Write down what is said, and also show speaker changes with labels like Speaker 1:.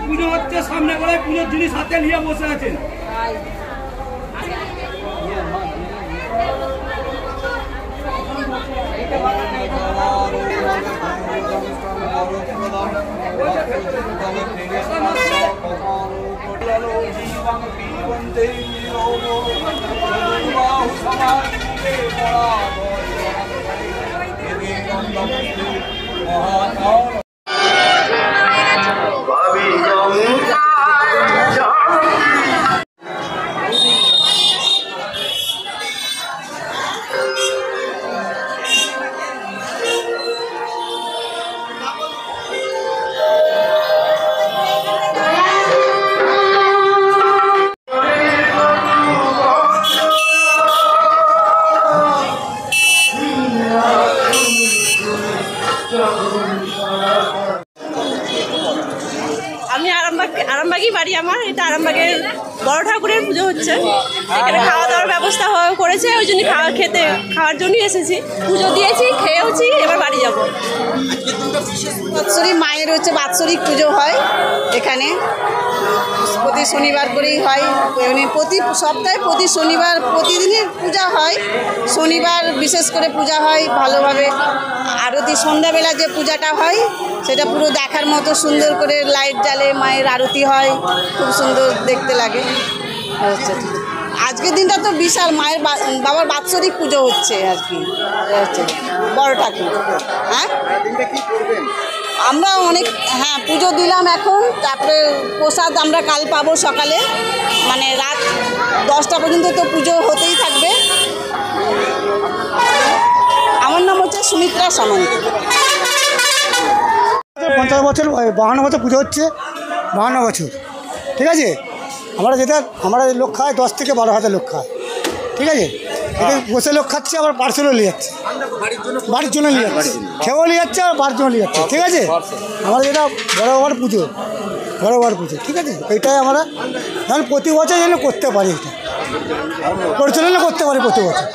Speaker 1: পুজো হচ্ছে সামনে করে পুজোর জিনিস হাতে নিয়ে বসে আছেন।
Speaker 2: আমি আরামবাগই বাড়ি আমার। এটা আরামবাগের বড় ঠাকুরের পুজো হচ্ছে। এখানে খাওয়া দাওয়ার ব্যবস্থা করেছে, ওই জন্য খাওয়ার জন্যই এসেছি। পুজো দিয়েছি, খেয়েওছি, এবার বাড়ি যাব।
Speaker 3: বাৎসরিক মায়ের হচ্ছে বাৎসরিক পুজো হয় এখানে, প্রতি শনিবার করেই হয়। মানে প্রতি সপ্তাহে প্রতি শনিবার প্রতিদিনই পূজা হয়। শনিবার বিশেষ করে পূজা হয় ভালোভাবে। আরতি সন্ধ্যাবেলা যে পূজাটা হয় সেটা পুরো দেখার মতো সুন্দর করে লাইট জ্বালে, মায়ের আরতি হয়, খুব সুন্দর দেখতে লাগে। হচ্ছে আজকের দিনটা তো বিশাল, মায়ের বাবার বাৎসরিক পুজো হচ্ছে আর কি, হচ্ছে বড় ঠাকুর। হ্যাঁ, আমরা অনেক পুজো দিলাম এখন, তারপরে প্রসাদ আমরা কাল পাবো সকালে, মানে রাত 10টা পর্যন্ত তো পুজো হতেই থাকবে। আমার নাম হচ্ছে সুমিত্রা সামন্ত।
Speaker 4: 50 বছর 52 বছর পুজো হচ্ছে, 52 বছর। ঠিক আছে, আমরা লোক খায় 10 থেকে 12,000 লোক খায়। ঠিক আছে, এদের বসে লোক খাচ্ছে, আবার পার্সেলও নিয়ে যাচ্ছে, বাড়ির জন্য নিয়ে যাচ্ছে, খেয়েও নিয়ে যাচ্ছে, আর বাড়ির জন্য নিয়ে যাচ্ছে। ঠিক আছে, আমাদের এটা বড় পুজো। ঠিক আছে, এইটাই আমরা প্রতি বছর যেন করতে পারি, এটা পরিচালনা করতে পারি প্রতি বছর।